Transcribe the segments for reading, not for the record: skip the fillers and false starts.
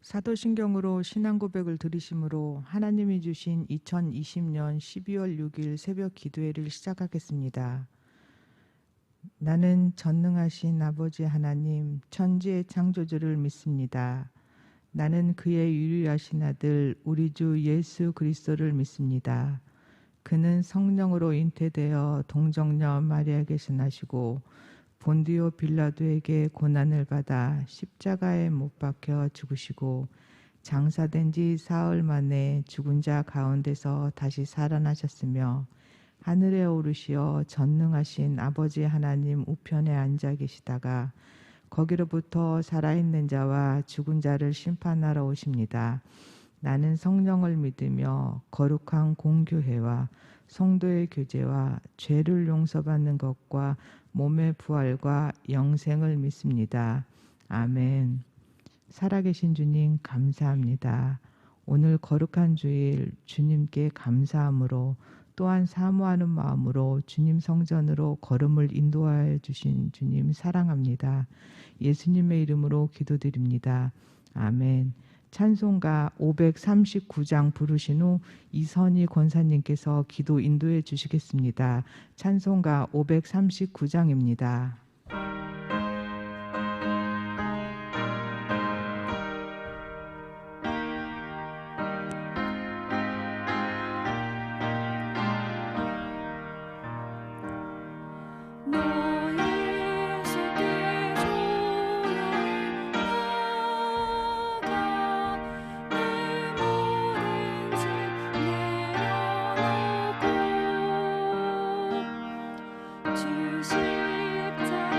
사도신경으로 신앙 고백을 들으심으로 하나님이 주신 2020년 12월 6일 새벽 기도회를 시작하겠습니다. 나는 전능하신 아버지 하나님 천지의 창조주를 믿습니다. 나는 그의 유일하신 아들 우리 주 예수 그리스도를 믿습니다. 그는 성령으로 잉태되어 동정녀 마리아에게서 나시고 본디오 빌라도에게 고난을 받아 십자가에 못 박혀 죽으시고 장사된 지 사흘 만에 죽은 자 가운데서 다시 살아나셨으며 하늘에 오르시어 전능하신 아버지 하나님 우편에 앉아 계시다가 거기로부터 살아있는 자와 죽은 자를 심판하러 오십니다. 나는 성령을 믿으며 거룩한 공교회와 성도의 교제와 죄를 용서받는 것과 몸의 부활과 영생을 믿습니다. 아멘. 살아계신 주님 감사합니다. 오늘 거룩한 주일 주님께 감사함으로 또한 사모하는 마음으로 주님 성전으로 걸음을 인도하여 주신 주님 사랑합니다. 예수님의 이름으로 기도드립니다. 아멘. 찬송가 539장 부르신 후 이선희 권사님께서 기도 인도해 주시겠습니다. 찬송가 539장입니다. 주 십자가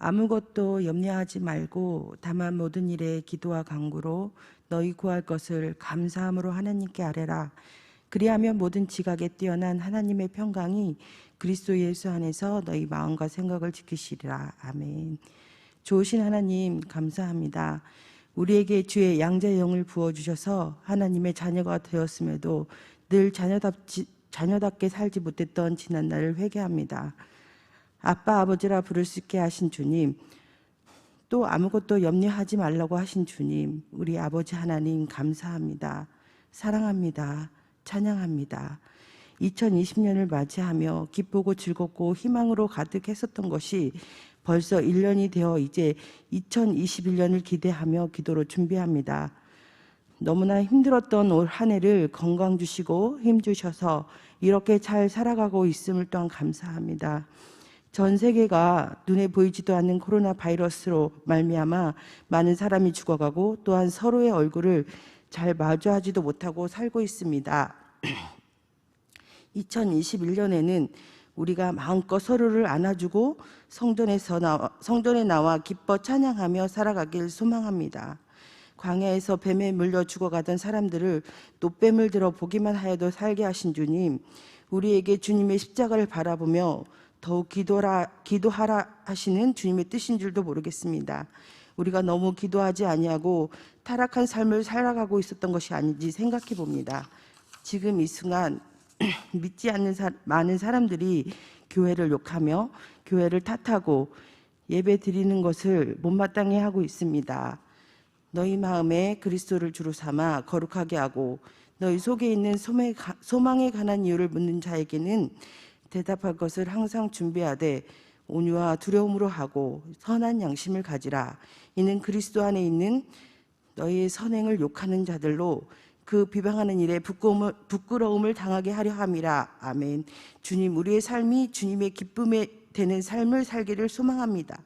아무것도 염려하지 말고 다만 모든 일에 기도와 간구로 너희 구할 것을 감사함으로 하나님께 아뢰라. 그리하면 모든 지각에 뛰어난 하나님의 평강이 그리스도 예수 안에서 너희 마음과 생각을 지키시리라. 아멘. 좋으신 하나님 감사합니다. 우리에게 주의 양자의 영을 부어주셔서 하나님의 자녀가 되었음에도 늘 자녀답게 살지 못했던 지난날을 회개합니다. 아빠 아버지라 부를 수 있게 하신 주님, 또 아무것도 염려하지 말라고 하신 주님, 우리 아버지 하나님 감사합니다. 사랑합니다. 찬양합니다. 2020년을 맞이하며 기쁘고 즐겁고 희망으로 가득했었던 것이 벌써 1년이 되어 이제 2021년을 기대하며 기도로 준비합니다. 너무나 힘들었던 올 한 해를 건강 주시고 힘 주셔서 이렇게 잘 살아가고 있음을 또한 감사합니다. 전 세계가 눈에 보이지도 않는 코로나 바이러스로 말미암아 많은 사람이 죽어가고 또한 서로의 얼굴을 잘 마주하지도 못하고 살고 있습니다. 2021년에는 우리가 마음껏 서로를 안아주고 성전에 나와 기뻐 찬양하며 살아가길 소망합니다. 광야에서 뱀에 물려 죽어가던 사람들을 노뱀을 들어 보기만 하여도 살게 하신 주님, 우리에게 주님의 십자가를 바라보며 더욱 기도하라 하시는 주님의 뜻인 줄도 모르겠습니다. 우리가 너무 기도하지 아니하고 타락한 삶을 살아가고 있었던 것이 아닌지 생각해 봅니다. 지금 이 순간 믿지 않는 많은 사람들이 교회를 욕하며 교회를 탓하고 예배 드리는 것을 못마땅해 하고 있습니다. 너희 마음에 그리스도를 주로 삼아 거룩하게 하고 너희 속에 있는 소망에 관한 이유를 묻는 자에게는 대답할 것을 항상 준비하되 온유와 두려움으로 하고 선한 양심을 가지라. 이는 그리스도 안에 있는 너희의 선행을 욕하는 자들로 그 비방하는 일에 부끄러움을 당하게 하려 함이라. 아멘. 주님, 우리의 삶이 주님의 기쁨에 되는 삶을 살기를 소망합니다.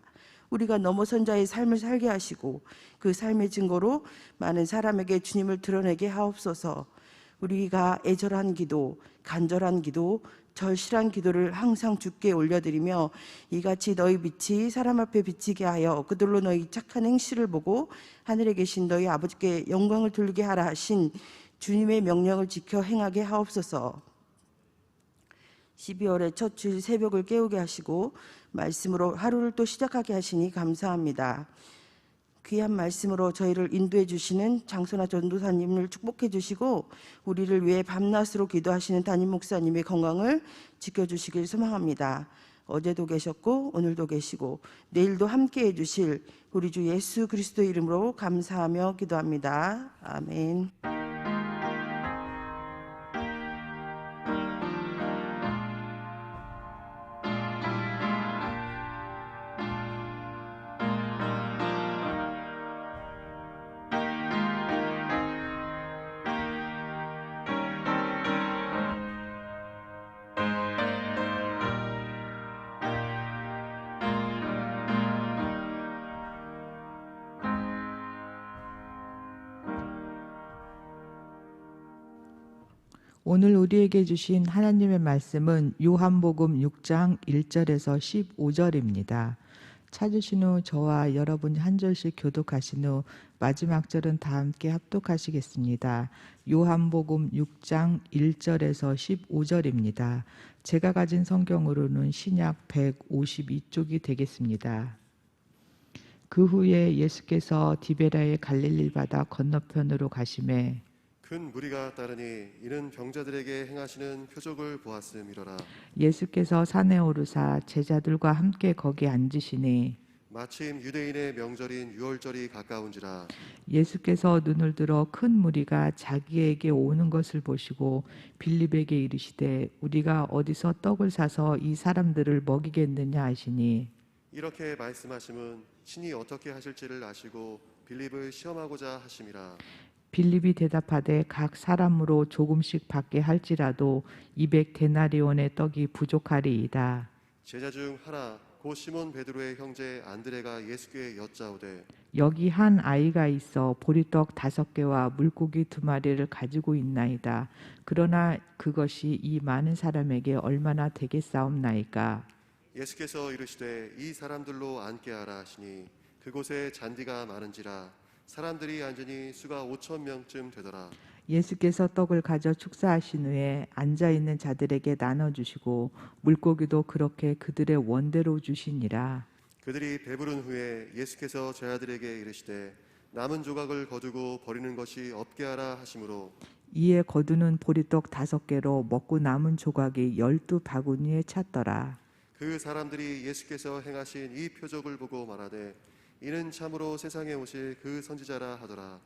우리가 넘어선 자의 삶을 살게 하시고 그 삶의 증거로 많은 사람에게 주님을 드러내게 하옵소서. 우리가 애절한 기도, 간절한 기도, 절실한 기도를 항상 주께 올려드리며 이같이 너희 빛이 사람 앞에 비치게 하여 그들로 너희 착한 행실을 보고 하늘에 계신 너희 아버지께 영광을 돌리게 하라 하신 주님의 명령을 지켜 행하게 하옵소서. 12월의 첫 주일 새벽을 깨우게 하시고 말씀으로 하루를 또 시작하게 하시니 감사합니다. 귀한 말씀으로 저희를 인도해 주시는 장소나 전도사님을 축복해 주시고 우리를 위해 밤낮으로 기도하시는 담임 목사님의 건강을 지켜주시길 소망합니다. 어제도 계셨고 오늘도 계시고 내일도 함께해 주실 우리 주 예수 그리스도 이름으로 감사하며 기도합니다. 아멘. 오늘 우리에게 주신 하나님의 말씀은 요한복음 6장 1절에서 15절입니다. 찾으신 후 저와 여러분이 한 절씩 교독하신 후 마지막 절은 다 함께 합독하시겠습니다. 요한복음 6장 1절에서 15절입니다. 제가 가진 성경으로는 신약 152쪽이 되겠습니다. 그 후에 예수께서 디베라의 갈릴리 바다 건너편으로 가시매 큰 무리가 따르니 이는 병자들에게 행하시는 표적을 보았음이로라. 예수께서 산에 오르사 제자들과 함께 거기 앉으시니 마침 유대인의 명절인 유월절이 가까운지라. 예수께서 눈을 들어 큰 무리가 자기에게 오는 것을 보시고 빌립에게 이르시되 우리가 어디서 떡을 사서 이 사람들을 먹이겠느냐 하시니 이렇게 말씀하심은 친히 어떻게 하실지를 아시고 빌립을 시험하고자 하심이라. 빌립이 대답하되 각 사람으로 조금씩 받게 할지라도 200데나리온의 떡이 부족하리이다. 제자 중 하나 곧 시몬 베드로의 형제 안드레가 예수께 여짜오되 여기 한 아이가 있어 보리떡 5개와 물고기 2마리를 가지고 있나이다. 그러나 그것이 이 많은 사람에게 얼마나 되겠사옵나이까. 예수께서 이르시되 이 사람들로 앉게 하라 하시니 그곳에 잔디가 많은지라 사람들이 앉으니 수가 5천 명쯤 되더라. 예수께서 떡을 가져 축사하신 후에 앉아 있는 자들에게 나눠 주시고 물고기도 그렇게 그들의 원대로 주시니라. 그들이 배부른 후에 예수께서 제자들에게 이르시되 남은 조각을 거두고 버리는 것이 없게 하라 하시므로 이에 거두는 보리떡 5개로 먹고 남은 조각이 12바구니에 찼더라. 그 사람들이 예수께서 행하신 이 표적을 보고 말하되 이는 참으로 세상에 오실 그 선지자라 하더라.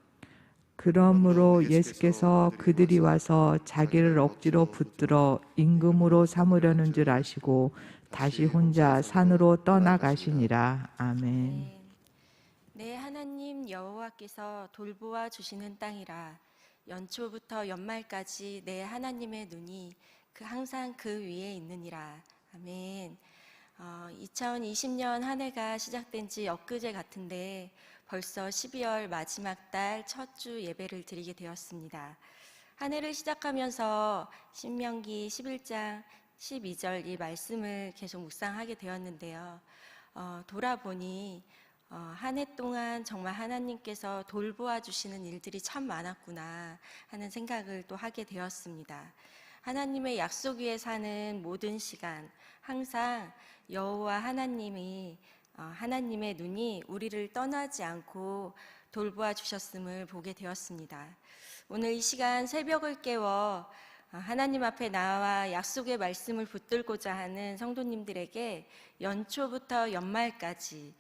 그러므로 예수께서 그들이 와서 자기를 억지로 붙들어 임금으로 삼으려는 줄 아시고 다시 혼자 산으로 떠나가시니라. 아멘. 내 하나님 여호와께서 돌보아 주시는 땅이라. 연초부터 연말까지 내 하나님의 눈이 항상 그 위에 있느니라. 아멘. 2020년 한 해가 시작된 지 엊그제 같은데 벌써 12월 마지막 달 첫 주 예배를 드리게 되었습니다. 한 해를 시작하면서 신명기 11장 12절 이 말씀을 계속 묵상하게 되었는데요. 돌아보니 한 해 동안 정말 하나님께서 돌보아 주시는 일들이 참 많았구나 하는 생각을 또 하게 되었습니다. 하나님의 약속 위에 사는 모든 시간 항상 여호와 하나님이 하나님의 눈이 우리를 떠나지 않고 돌보아 주셨음을 보게 되었습니다. 오늘 이 시간 새벽을 깨워 하나님 앞에 나와 약속의 말씀을 붙들고자 하는 성도님들에게 연초부터 연말까지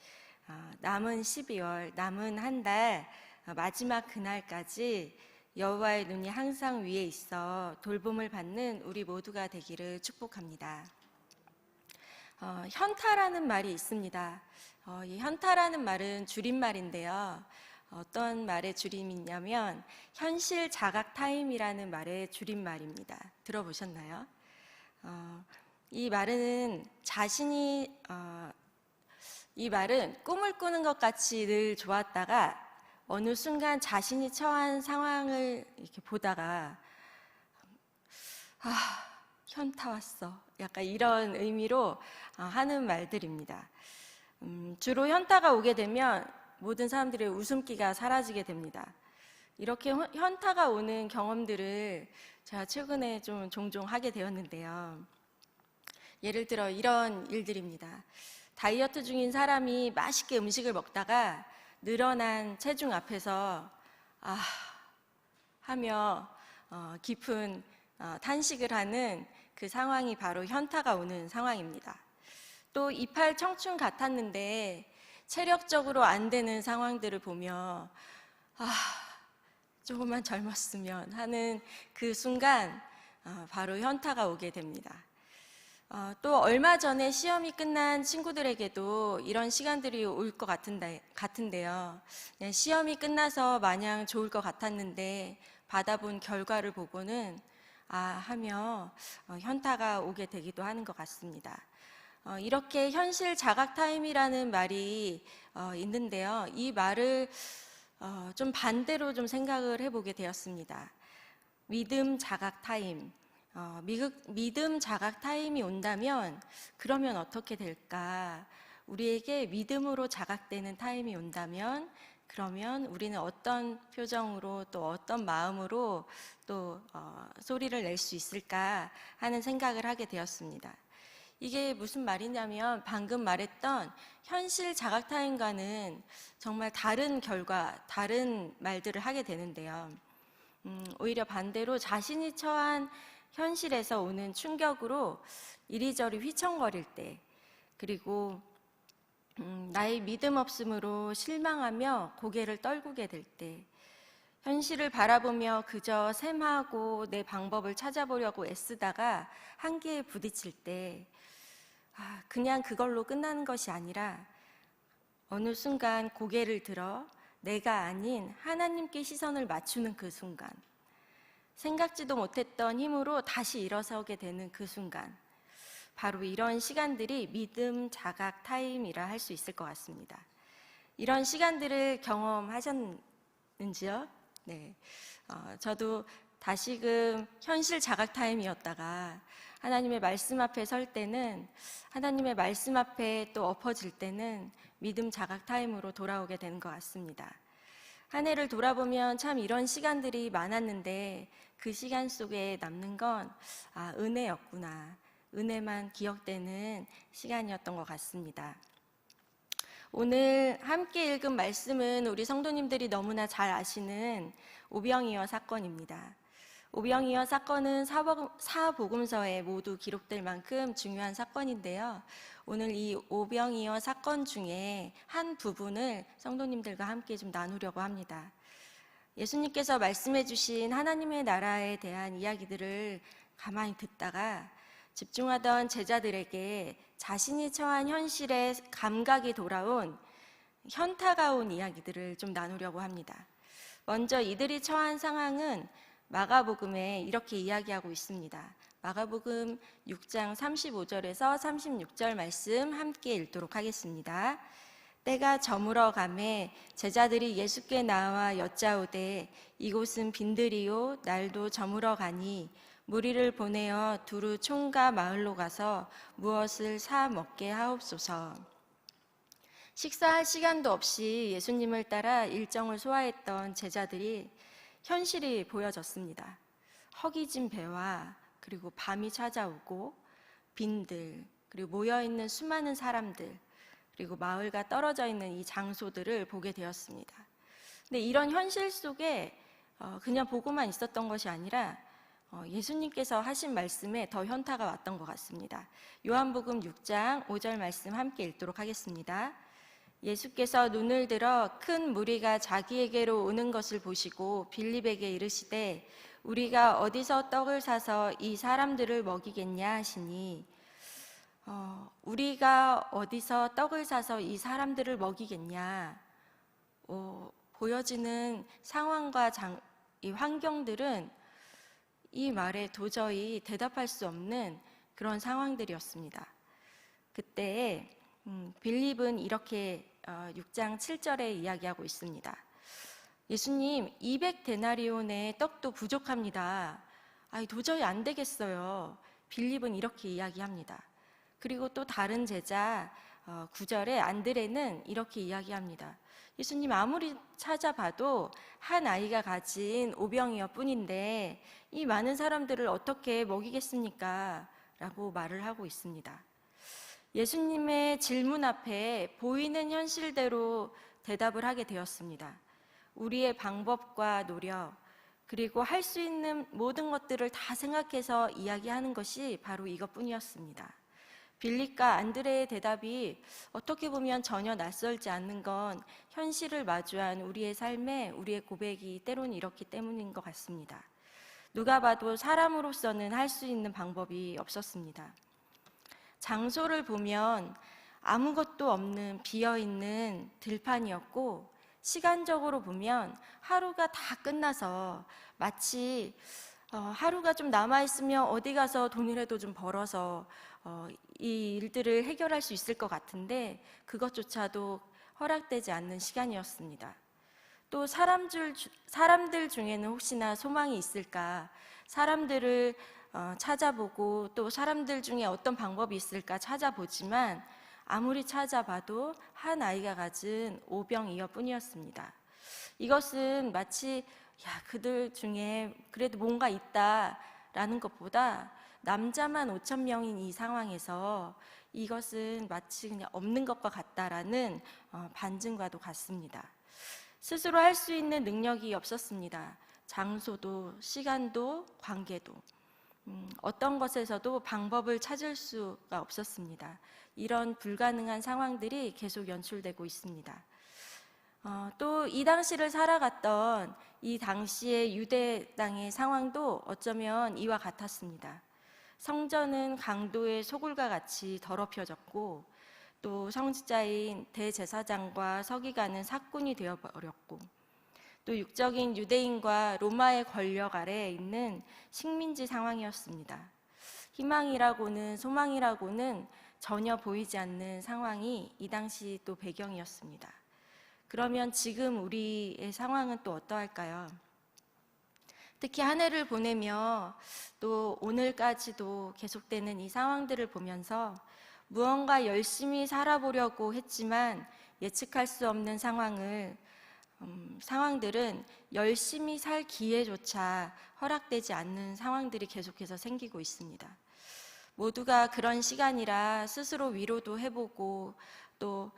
남은 12월, 남은 한 달 마지막 그날까지 여호와의 눈이 항상 위에 있어 돌봄을 받는 우리 모두가 되기를 축복합니다. 현타라는 말이 있습니다. 이 현타라는 말은 줄임말인데요. 어떤 말의 줄임이냐면 현실 자각 타임이라는 말의 줄임말입니다. 들어보셨나요? 이 말은 이 말은 꿈을 꾸는 것 같이 늘 좋았다가 어느 순간 자신이 처한 상황을 이렇게 보다가 현타 왔어. 약간 이런 의미로 하는 말들입니다. 주로 현타가 오게 되면 모든 사람들의 웃음기가 사라지게 됩니다. 이렇게 현타가 오는 경험들을 제가 최근에 좀 종종 하게 되었는데요. 예를 들어 이런 일들입니다. 다이어트 중인 사람이 맛있게 음식을 먹다가 늘어난 체중 앞에서 하며 깊은 탄식을 하는 그 상황이 바로 현타가 오는 상황입니다. 또 이팔 청춘 같았는데 체력적으로 안 되는 상황들을 보며 조금만 젊었으면 하는 그 순간 바로 현타가 오게 됩니다. 또 얼마 전에 시험이 끝난 친구들에게도 이런 시간들이 올 것 같은데요. 시험이 끝나서 마냥 좋을 것 같았는데 받아본 결과를 보고는 하며 현타가 오게 되기도 하는 것 같습니다. 이렇게 현실 자각 타임이라는 말이 있는데요. 이 말을 좀 반대로 좀 생각을 해보게 되었습니다. 믿음 자각 타임. 믿음 자각 타임이 온다면 그러면 어떻게 될까? 우리에게 믿음으로 자각되는 타임이 온다면 그러면 우리는 어떤 표정으로 또 어떤 마음으로 또 소리를 낼 수 있을까 하는 생각을 하게 되었습니다. 이게 무슨 말이냐면 방금 말했던 현실 자각 타임과는 정말 다른 결과, 다른 말들을 하게 되는데요. 오히려 반대로 자신이 처한 현실에서 오는 충격으로 이리저리 휘청거릴 때, 그리고 나의 믿음 없음으로 실망하며 고개를 떨구게 될 때, 현실을 바라보며 그저 셈하고 내 방법을 찾아보려고 애쓰다가 한계에 부딪힐 때, 그냥 그걸로 끝나는 것이 아니라 어느 순간 고개를 들어 내가 아닌 하나님께 시선을 맞추는 그 순간, 생각지도 못했던 힘으로 다시 일어서게 되는 그 순간, 바로 이런 시간들이 믿음 자각 타임이라 할 수 있을 것 같습니다. 이런 시간들을 경험하셨는지요? 네, 저도 다시금 현실 자각 타임이었다가 하나님의 말씀 앞에 설 때는, 하나님의 말씀 앞에 또 엎어질 때는 믿음 자각 타임으로 돌아오게 되는 것 같습니다. 한 해를 돌아보면 참 이런 시간들이 많았는데 그 시간 속에 남는 건 은혜였구나, 은혜만 기억되는 시간이었던 것 같습니다. 오늘 함께 읽은 말씀은 우리 성도님들이 너무나 잘 아시는 오병이어 사건입니다. 오병이어 사건은 사복음서에 모두 기록될 만큼 중요한 사건인데요. 오늘 이 오병이어 사건 중에 한 부분을 성도님들과 함께 좀 나누려고 합니다. 예수님께서 말씀해 주신 하나님의 나라에 대한 이야기들을 가만히 듣다가 집중하던 제자들에게 자신이 처한 현실에 감각이 돌아온, 현타가 온 이야기들을 좀 나누려고 합니다. 먼저 이들이 처한 상황은 마가복음에 이렇게 이야기하고 있습니다. 마가복음 6장 35절에서 36절 말씀 함께 읽도록 하겠습니다. 때가 저물어 가매 제자들이 예수께 나와 여짜오되 이곳은 빈들이요 날도 저물어 가니 무리를 보내어 두루 총과 마을로 가서 무엇을 사 먹게 하옵소서. 식사할 시간도 없이 예수님을 따라 일정을 소화했던 제자들이 현실이 보여졌습니다. 허기진 배와 그리고 밤이 찾아오고 빈들, 그리고 모여있는 수많은 사람들, 그리고 마을과 떨어져 있는 이 장소들을 보게 되었습니다. 근데 이런 현실 속에 그냥 보고만 있었던 것이 아니라 예수님께서 하신 말씀에 더 현타가 왔던 것 같습니다. 요한복음 6장 5절 말씀 함께 읽도록 하겠습니다. 예수께서 눈을 들어 큰 무리가 자기에게로 오는 것을 보시고 빌립에게 이르시되 우리가 어디서 떡을 사서 이 사람들을 먹이겠냐 하시니, 우리가 어디서 떡을 사서 이 사람들을 먹이겠냐, 보여지는 상황과 이 환경들은 이 말에 도저히 대답할 수 없는 그런 상황들이었습니다. 그때 빌립은 이렇게 6장 7절에 이야기하고 있습니다. 예수님, 200데나리온의 떡도 부족합니다. 도저히 안 되겠어요. 빌립은 이렇게 이야기합니다. 그리고 또 다른 제자 9절에 안드레는 이렇게 이야기합니다. 예수님, 아무리 찾아봐도 한 아이가 가진 오병이어 뿐인데 이 많은 사람들을 어떻게 먹이겠습니까? 라고 말을 하고 있습니다. 예수님의 질문 앞에 보이는 현실대로 대답을 하게 되었습니다. 우리의 방법과 노력, 그리고 할 수 있는 모든 것들을 다 생각해서 이야기하는 것이 바로 이것뿐이었습니다. 빌립과 안드레의 대답이 어떻게 보면 전혀 낯설지 않는 건 현실을 마주한 우리의 삶에 우리의 고백이 때로는 이렇기 때문인 것 같습니다. 누가 봐도 사람으로서는 할 수 있는 방법이 없었습니다. 장소를 보면 아무것도 없는 비어있는 들판이었고, 시간적으로 보면 하루가 다 끝나서 마치 하루가 좀 남아있으면 어디 가서 돈이라도 좀 벌어서 이 일들을 해결할 수 있을 것 같은데 그것조차도 허락되지 않는 시간이었습니다. 또 사람들 중에는 혹시나 소망이 있을까, 사람들을 찾아보고 또 사람들 중에 어떤 방법이 있을까 찾아보지만 아무리 찾아봐도 한 아이가 가진 오병이어 뿐이었습니다. 이것은 마치 그들 중에 그래도 뭔가 있다라는 것보다 남자만 5,000명인 이 상황에서 이것은 마치 그냥 없는 것과 같다라는 반증과도 같습니다. 스스로 할 수 있는 능력이 없었습니다. 장소도 시간도 관계도 어떤 것에서도 방법을 찾을 수가 없었습니다. 이런 불가능한 상황들이 계속 연출되고 있습니다. 또 이 당시를 살아갔던 이 당시의 유대 땅의 상황도 어쩌면 이와 같았습니다. 성전은 강도의 소굴과 같이 더럽혀졌고, 또 성직자인 대제사장과 서기관은 사꾼이 되어버렸고, 또 육적인 유대인과 로마의 권력 아래에 있는 식민지 상황이었습니다. 희망이라고는 소망이라고는 전혀 보이지 않는 상황이 이 당시 또 배경이었습니다. 그러면 지금 우리의 상황은 또 어떠할까요? 특히 한 해를 보내며 또 오늘까지도 계속되는 이 상황들을 보면서 무언가 열심히 살아보려고 했지만 예측할 수 없는 상황들은 열심히 살 기회조차 허락되지 않는 상황들이 계속해서 생기고 있습니다. 모두가 그런 시간이라 스스로 위로도 해보고 또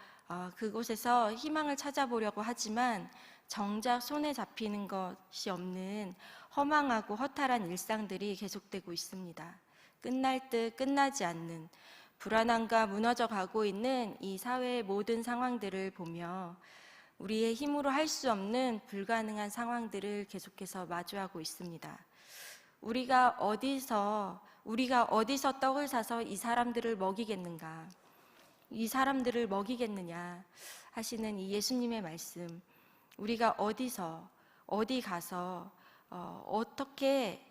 그곳에서 희망을 찾아보려고 하지만 정작 손에 잡히는 것이 없는 허망하고 허탈한 일상들이 계속되고 있습니다. 끝날 듯 끝나지 않는 불안함과 무너져 가고 있는 이 사회의 모든 상황들을 보며 우리의 힘으로 할 수 없는 불가능한 상황들을 계속해서 마주하고 있습니다. 우리가 어디서 떡을 사서 이 사람들을 먹이겠는가? 이 사람들을 먹이겠느냐 하시는 이 예수님의 말씀. 우리가 어디 가서 어떻게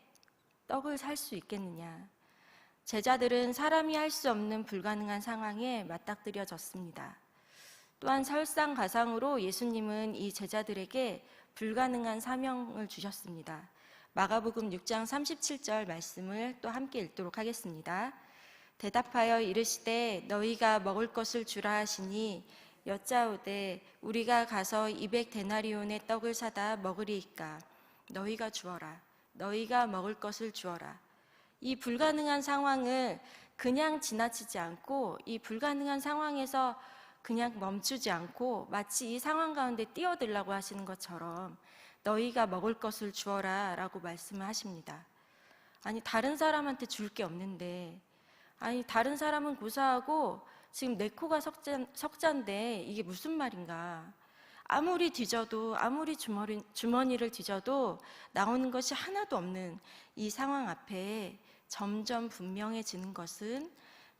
떡을 살 수 있겠느냐? 제자들은 사람이 할 수 없는 불가능한 상황에 맞닥뜨려졌습니다. 또한 설상가상으로 예수님은 이 제자들에게 불가능한 사명을 주셨습니다. 마가복음 6장 37절 말씀을 또 함께 읽도록 하겠습니다. 대답하여 이르시되 너희가 먹을 것을 주라 하시니 여짜오되 우리가 가서 200데나리온의 떡을 사다 먹으리이까 너희가 주어라. 너희가 먹을 것을 주어라. 이 불가능한 상황을 그냥 지나치지 않고 이 불가능한 상황에서 그냥 멈추지 않고 마치 이 상황 가운데 뛰어들라고 하시는 것처럼 너희가 먹을 것을 주어라 라고 말씀을 하십니다. 아니 다른 사람한테 줄 게 없는데 다른 사람은 고사하고 지금 내 코가 석잔데 이게 무슨 말인가. 아무리 뒤져도 아무리 주머니를 뒤져도 나오는 것이 하나도 없는 이 상황 앞에 점점 분명해지는 것은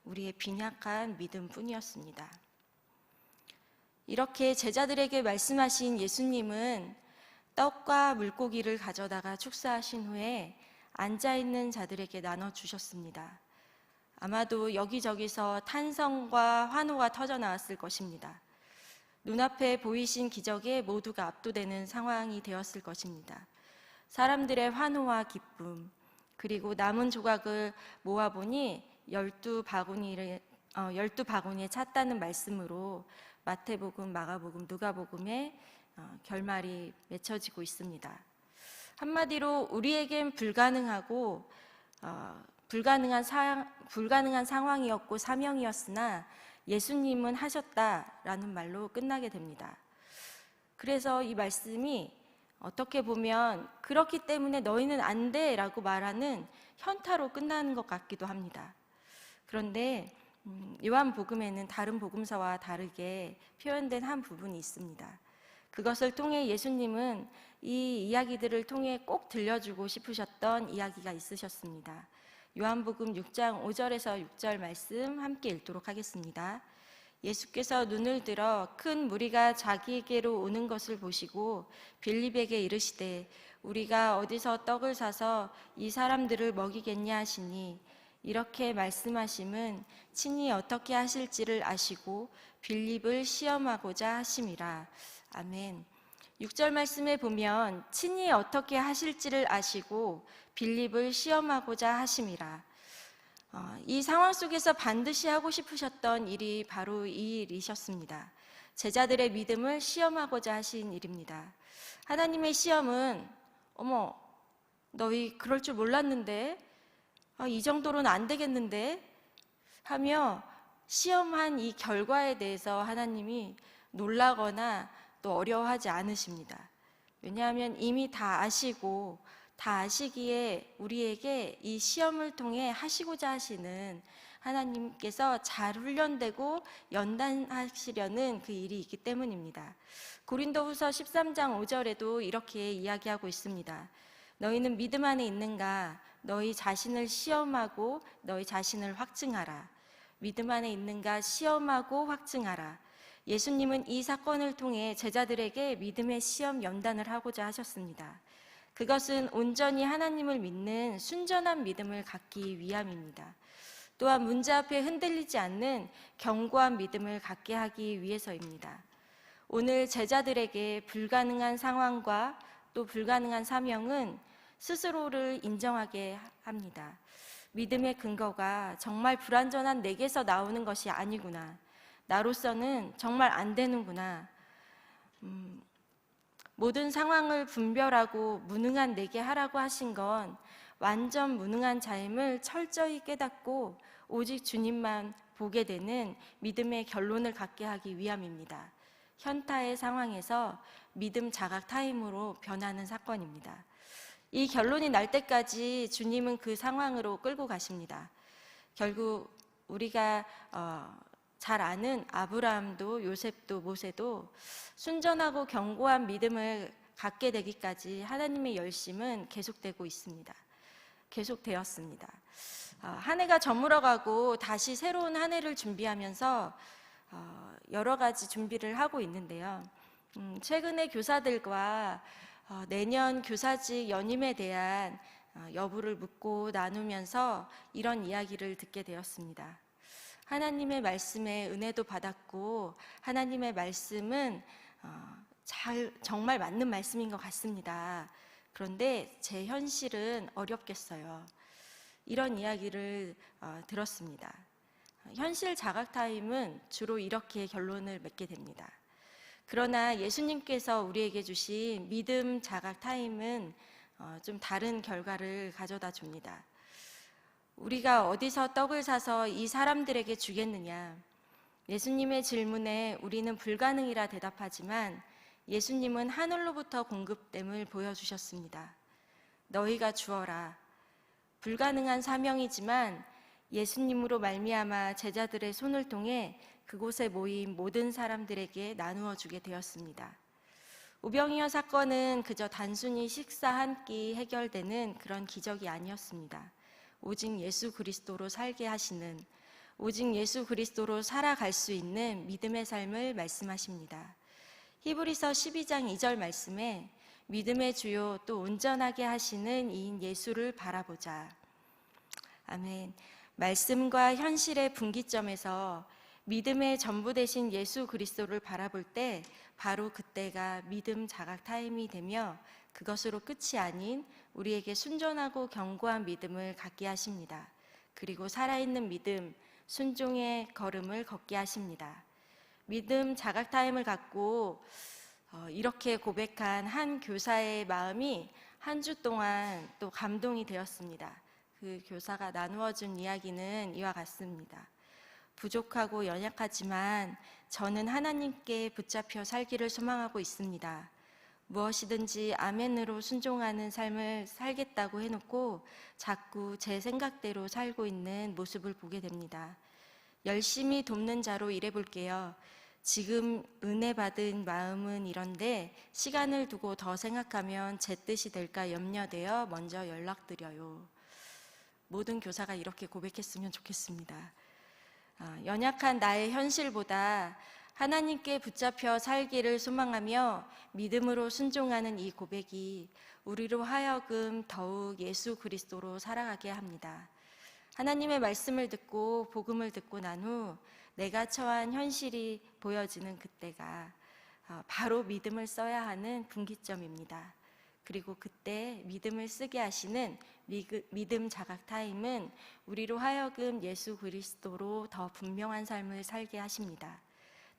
우리의 빈약한 믿음뿐이었습니다. 이렇게 제자들에게 말씀하신 예수님은 떡과 물고기를 가져다가 축사하신 후에 앉아있는 자들에게 나눠주셨습니다. 아마도 여기저기서 탄성과 환호가 터져 나왔을 것입니다. 눈앞에 보이신 기적에 모두가 압도되는 상황이 되었을 것입니다. 사람들의 환호와 기쁨, 그리고 남은 조각을 모아보니 12바구니에 찼다는 말씀으로 마태복음, 마가복음, 누가복음의 결말이 맺혀지고 있습니다. 한마디로 우리에겐 불가능한 상황이었고 사명이었으나 예수님은 하셨다라는 말로 끝나게 됩니다. 그래서 이 말씀이 어떻게 보면 그렇기 때문에 너희는 안 돼라고 말하는 현타로 끝나는 것 같기도 합니다. 그런데 요한복음에는 다른 복음서와 다르게 표현된 한 부분이 있습니다. 그것을 통해 예수님은 이 이야기들을 통해 꼭 들려주고 싶으셨던 이야기가 있으셨습니다. 요한복음 6장 5절에서 6절 말씀 함께 읽도록 하겠습니다. 예수께서 눈을 들어 큰 무리가 자기에게로 오는 것을 보시고 빌립에게 이르시되 우리가 어디서 떡을 사서 이 사람들을 먹이겠냐 하시니 이렇게 말씀하심은 친히 어떻게 하실지를 아시고 빌립을 시험하고자 하심이라. 아멘. 6절 말씀에 보면 친히 어떻게 하실지를 아시고 빌립을 시험하고자 하심이라. 이 상황 속에서 반드시 하고 싶으셨던 일이 바로 이 일이셨습니다. 제자들의 믿음을 시험하고자 하신 일입니다. 하나님의 시험은 너희 그럴 줄 몰랐는데 이 정도로는 안 되겠는데 하며 시험한 이 결과에 대해서 하나님이 놀라거나 또 어려워하지 않으십니다. 왜냐하면 이미 다 아시기에 우리에게 이 시험을 통해 하시고자 하시는 하나님께서 잘 훈련되고 연단하시려는 그 일이 있기 때문입니다. 고린도후서 13장 5절에도 이렇게 이야기하고 있습니다. 너희는 믿음 안에 있는가? 너희 자신을 시험하고 너희 자신을 확증하라. 믿음 안에 있는가? 시험하고 확증하라. 예수님은 이 사건을 통해 제자들에게 믿음의 시험 연단을 하고자 하셨습니다. 그것은 온전히 하나님을 믿는 순전한 믿음을 갖기 위함입니다. 또한 문제 앞에 흔들리지 않는 견고한 믿음을 갖게 하기 위해서입니다. 오늘 제자들에게 불가능한 상황과 또 불가능한 사명은 스스로를 인정하게 합니다. 믿음의 근거가 정말 불완전한 내게서 나오는 것이 아니구나. 나로서는 정말 안 되는구나. 모든 상황을 분별하고 무능한 내게 하라고 하신 건 완전 무능한 자임을 철저히 깨닫고 오직 주님만 보게 되는 믿음의 결론을 갖게 하기 위함입니다. 현타의 상황에서 믿음 자각 타임으로 변하는 사건입니다. 이 결론이 날 때까지 주님은 그 상황으로 끌고 가십니다. 결국 우리가 잘 아는 아브라함도 요셉도 모세도 순전하고 견고한 믿음을 갖게 되기까지 하나님의 열심은 계속되고 있습니다. 계속되었습니다. 한 해가 저물어가고 다시 새로운 한 해를 준비하면서 여러 가지 준비를 하고 있는데요. 최근에 교사들과 내년 교사직 연임에 대한 여부를 묻고 나누면서 이런 이야기를 듣게 되었습니다. 하나님의 말씀에 은혜도 받았고 하나님의 말씀은 정말 맞는 말씀인 것 같습니다. 그런데 제 현실은 어렵겠어요. 이런 이야기를 들었습니다. 현실 자각 타임은 주로 이렇게 결론을 맺게 됩니다. 그러나 예수님께서 우리에게 주신 믿음 자각 타임은 좀 다른 결과를 가져다 줍니다. 우리가 어디서 떡을 사서 이 사람들에게 주겠느냐? 예수님의 질문에 우리는 불가능이라 대답하지만 예수님은 하늘로부터 공급됨을 보여주셨습니다. 너희가 주어라. 불가능한 사명이지만 예수님으로 말미암아 제자들의 손을 통해 그곳에 모인 모든 사람들에게 나누어 주게 되었습니다. 오병이어 사건은 그저 단순히 식사 한 끼 해결되는 그런 기적이 아니었습니다. 오직 예수 그리스도로 살게 하시는, 오직 예수 그리스도로 살아갈 수 있는 믿음의 삶을 말씀하십니다. 히브리서 12장 2절 말씀에 믿음의 주요 또 온전하게 하시는 이인 예수를 바라보자. 아멘. 말씀과 현실의 분기점에서 믿음의 전부 되신 예수 그리스도를 바라볼 때 바로 그때가 믿음 자각 타임이 되며 그것으로 끝이 아닌 우리에게 순전하고 견고한 믿음을 갖게 하십니다. 그리고 살아있는 믿음, 순종의 걸음을 걷게 하십니다. 믿음 자각 타임을 갖고 이렇게 고백한 한 교사의 마음이 한 주 동안 또 감동이 되었습니다. 그 교사가 나누어 준 이야기는 이와 같습니다. 부족하고 연약하지만 저는 하나님께 붙잡혀 살기를 소망하고 있습니다. 무엇이든지 아멘으로 순종하는 삶을 살겠다고 해놓고 자꾸 제 생각대로 살고 있는 모습을 보게 됩니다. 열심히 돕는 자로 일해볼게요. 지금 은혜 받은 마음은 이런데 시간을 두고 더 생각하면 제 뜻이 될까 염려되어 먼저 연락드려요. 모든 교사가 이렇게 고백했으면 좋겠습니다. 연약한 나의 현실보다 하나님께 붙잡혀 살기를 소망하며 믿음으로 순종하는 이 고백이 우리로 하여금 더욱 예수 그리스도로 살아가게 합니다. 하나님의 말씀을 듣고 복음을 듣고 난 후 내가 처한 현실이 보여지는 그때가 바로 믿음을 써야 하는 분기점입니다. 그리고 그때 믿음을 쓰게 하시는 믿음 자각 타임은 우리로 하여금 예수 그리스도로 더 분명한 삶을 살게 하십니다.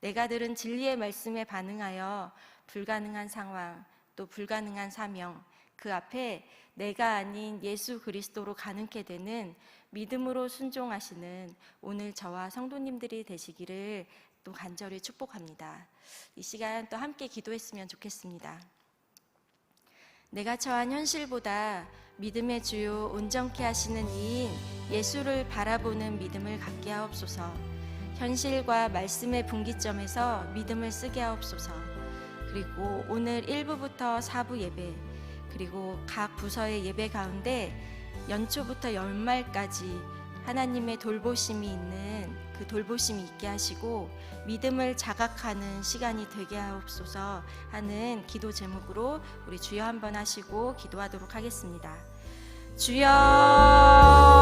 내가 들은 진리의 말씀에 반응하여 불가능한 상황, 또 불가능한 사명, 그 앞에 내가 아닌 예수 그리스도로 가능케 되는 믿음으로 순종하시는 오늘 저와 성도님들이 되시기를 또 간절히 축복합니다. 이 시간 또 함께 기도했으면 좋겠습니다. 내가 처한 현실보다 믿음의 주요 온전케 하시는 이인 예수를 바라보는 믿음을 갖게 하옵소서. 현실과 말씀의 분기점에서 믿음을 쓰게 하옵소서. 그리고 오늘 1부부터 4부 예배, 그리고 각 부서의 예배 가운데 연초부터 연말까지 하나님의 돌보심이 있는 그 돌보심이 있게 하시고 믿음을 자각하는 시간이 되게 하옵소서 하는 기도 제목으로 우리 주여 한번 하시고 기도하도록 하겠습니다. 주여